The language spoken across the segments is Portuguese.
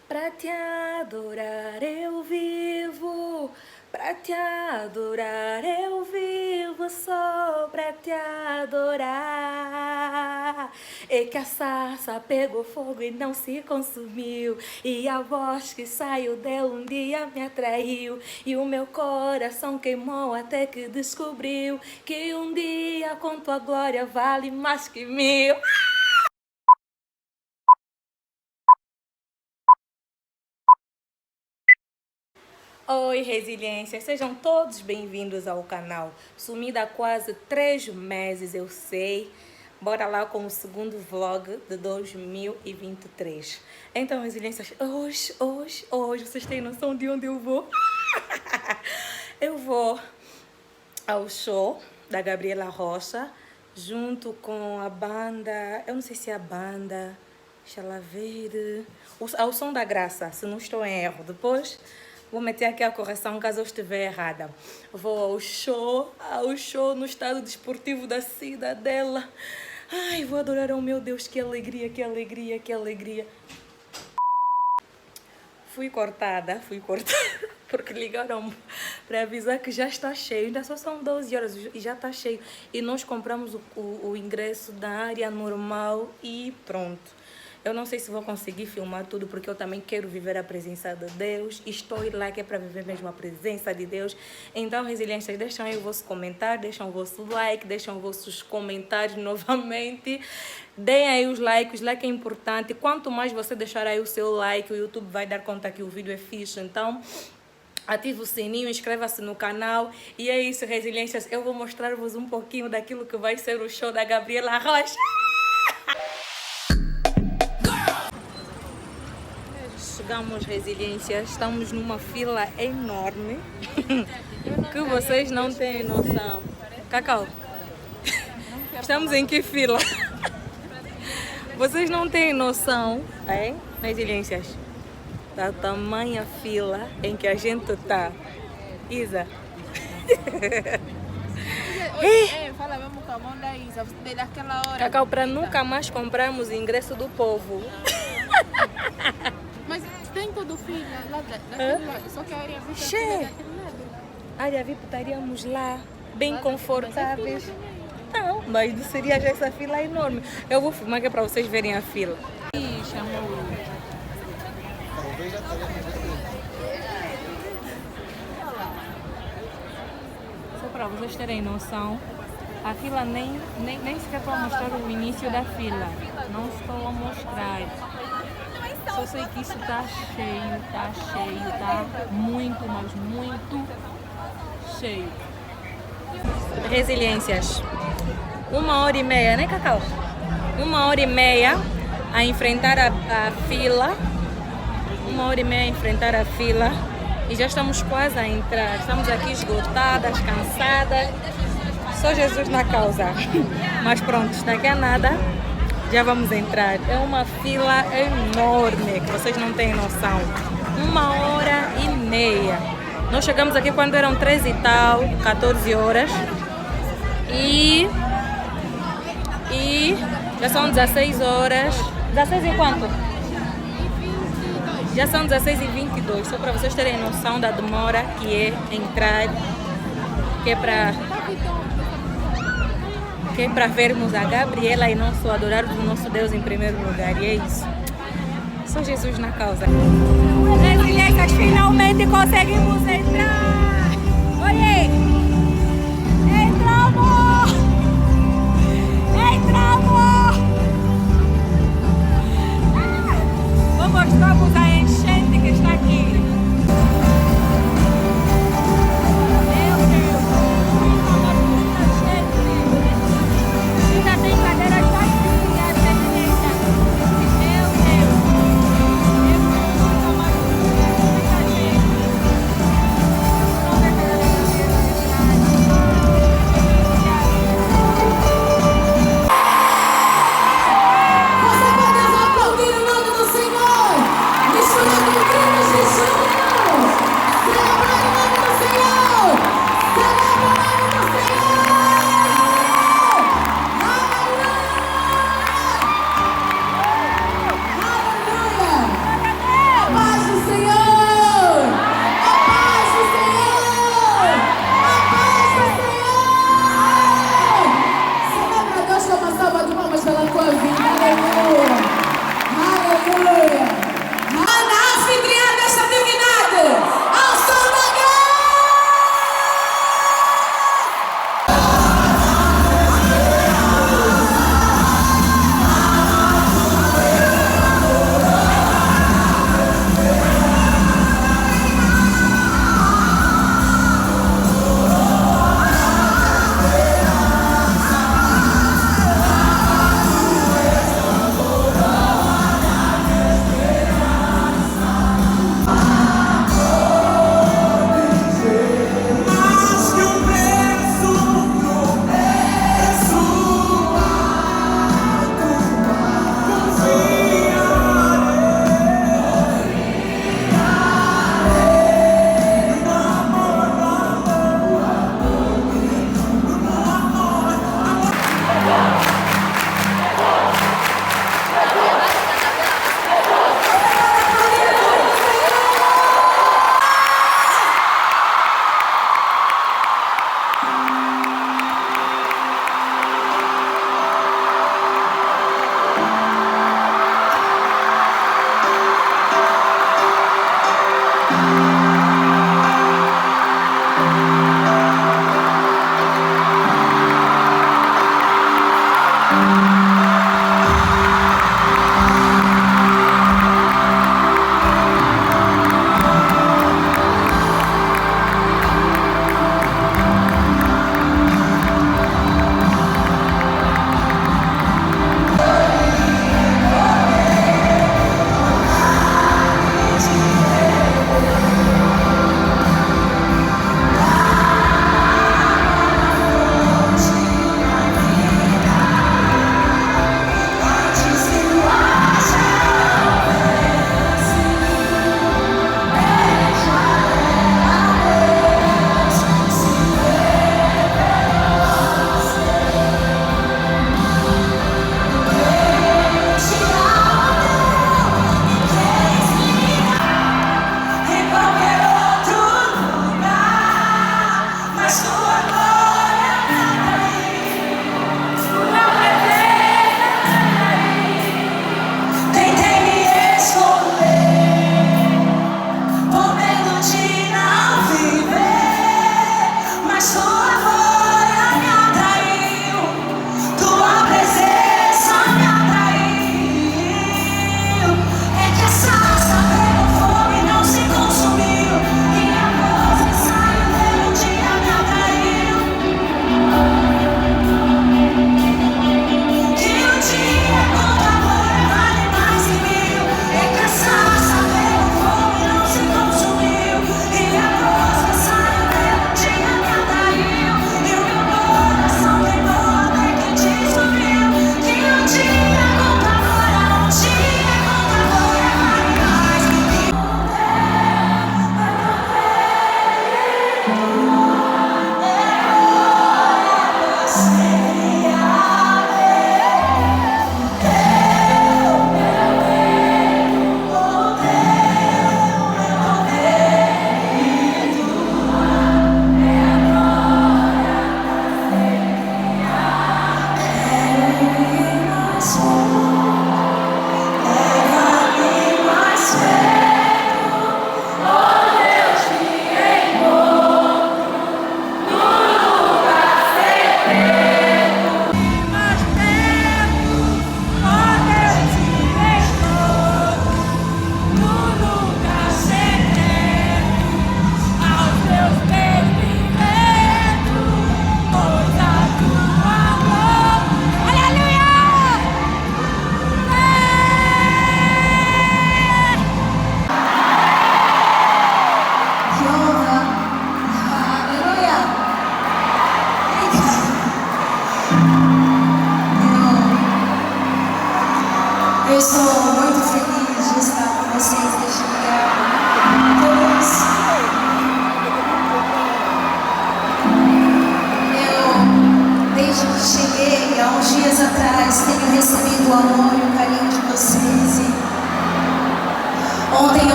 Pra te adorar eu vivo, pra te adorar eu vivo, só pra te adorar. E que a sarça pegou fogo e não se consumiu, e a voz que saiu dela um dia me atraiu, e o meu coração queimou até que descobriu que um dia com tua glória vale mais que mil. Oi, resiliência! Sejam todos bem-vindos ao canal. Sumida há quase 3 meses, eu sei. Bora lá com o segundo vlog de 2023. Então, resiliências, hoje, vocês têm noção de onde eu vou? Eu vou ao show da Gabriela Rocha, junto com a banda, eu não sei se é a banda, deixa ela ver, ao Som da Graça, se não estou em erro. Depois vou meter aqui a correção caso eu estiver errada. Vou ao show no estado desportivo da Cidadela. Ai, vou adorar, oh meu Deus, que alegria, que alegria, que alegria. Fui cortada, porque ligaram para avisar que já está cheio. Ainda só são 12 horas e já está cheio. E nós compramos o ingresso da área normal e pronto. Eu não sei se vou conseguir filmar tudo, porque eu também quero viver a presença de Deus. Estou lá que é para viver mesmo a presença de Deus. Então, resiliências, deixam aí o vosso comentário, deixam o vosso like, deixam os vossos comentários novamente. Deem aí os likes, like é importante. Quanto mais você deixar aí o seu like, o YouTube vai dar conta que o vídeo é fixe. Então, ative o sininho, inscreva-se no canal. E é isso, resiliências. Eu vou mostrar-vos um pouquinho daquilo que vai ser o show da Gabriela Rocha. Chegamos, resiliências, estamos numa fila enorme que vocês não têm noção. Cacau, estamos em que fila? Vocês não têm noção, hein, resiliências, da tamanha fila em que a gente está. Isa. Fala mesmo com a mão da Isa, você daquela hora. Cacau, para nunca mais comprarmos o ingresso do povo. Mas tem todo fila lá daquele lado, só que a área VIP é daquele lado. Área VIP estaríamos lá, bem confortáveis. Não, mas seria já essa fila enorme. Eu vou filmar que é para vocês verem a fila. Ih, chamou. Só para vocês terem noção, a fila nem sequer para mostrar o início da fila. Não estou a mostrar. Só sei que isso tá cheio, tá muito, mas muito cheio. Resiliências. 1h30, né, Cacau? 1h30 a enfrentar a fila. 1h30 a enfrentar a fila. E já estamos quase a entrar. Estamos aqui esgotadas, cansadas. Só Jesus na causa. Mas pronto, daqui a nada já vamos entrar. É uma fila enorme, que vocês não têm noção. 1h30. Nós chegamos aqui quando eram 13 e tal, 14 horas. E já são 16 horas. 16 e quanto? Já são 16h22. Só para vocês terem noção da demora que é entrar. Que é para vermos a Gabriela e nosso adorarmos o nosso Deus em primeiro lugar. E é isso. Só Jesus na causa. Resiliências, finalmente conseguimos entrar! Olha! Entramos! Entramos! Vou mostrar-vos a enchente que está aqui.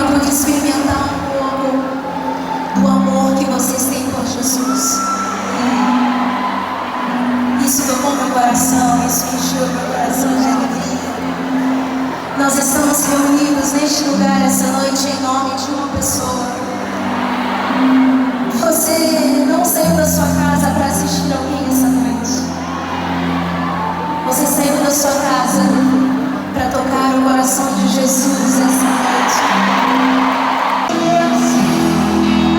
para poder experimentar um pouco do amor que vocês têm por Jesus. Isso tocou meu coração, isso encheu meu coração de alegria. Nós estamos reunidos neste lugar essa noite em nome de uma pessoa. Você não saiu da sua casa para assistir alguém essa noite. Você saiu da sua casa para tocar o coração de Jesus essa noite.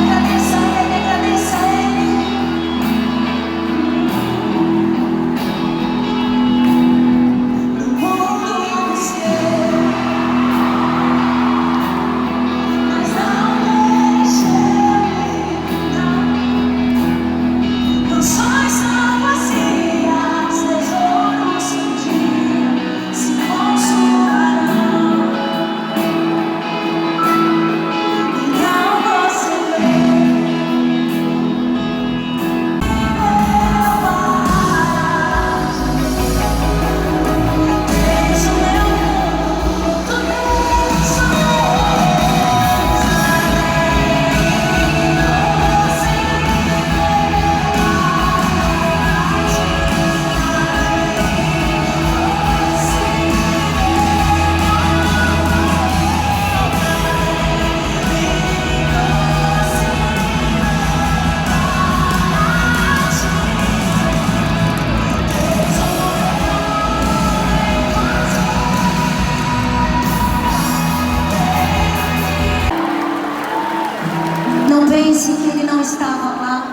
Agradeça a Ele, agradeça a Ele. No mundo você, mas não deixe canções são vazias, tesouros um dia se consumarão. Então você vê meu lar, tens o meu mundo, tu tens o Não pense que Ele não estava lá.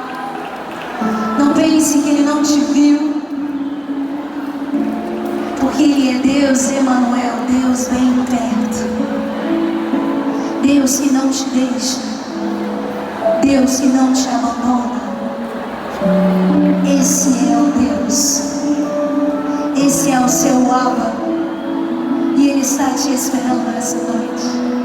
Não pense que Ele não te viu. Porque Ele é Deus, Emanuel, Deus bem perto. Deus que não te deixa. Deus que não te abandona. Esse é o Deus. Esse é o seu Abba. E Ele está te esperando essa noite.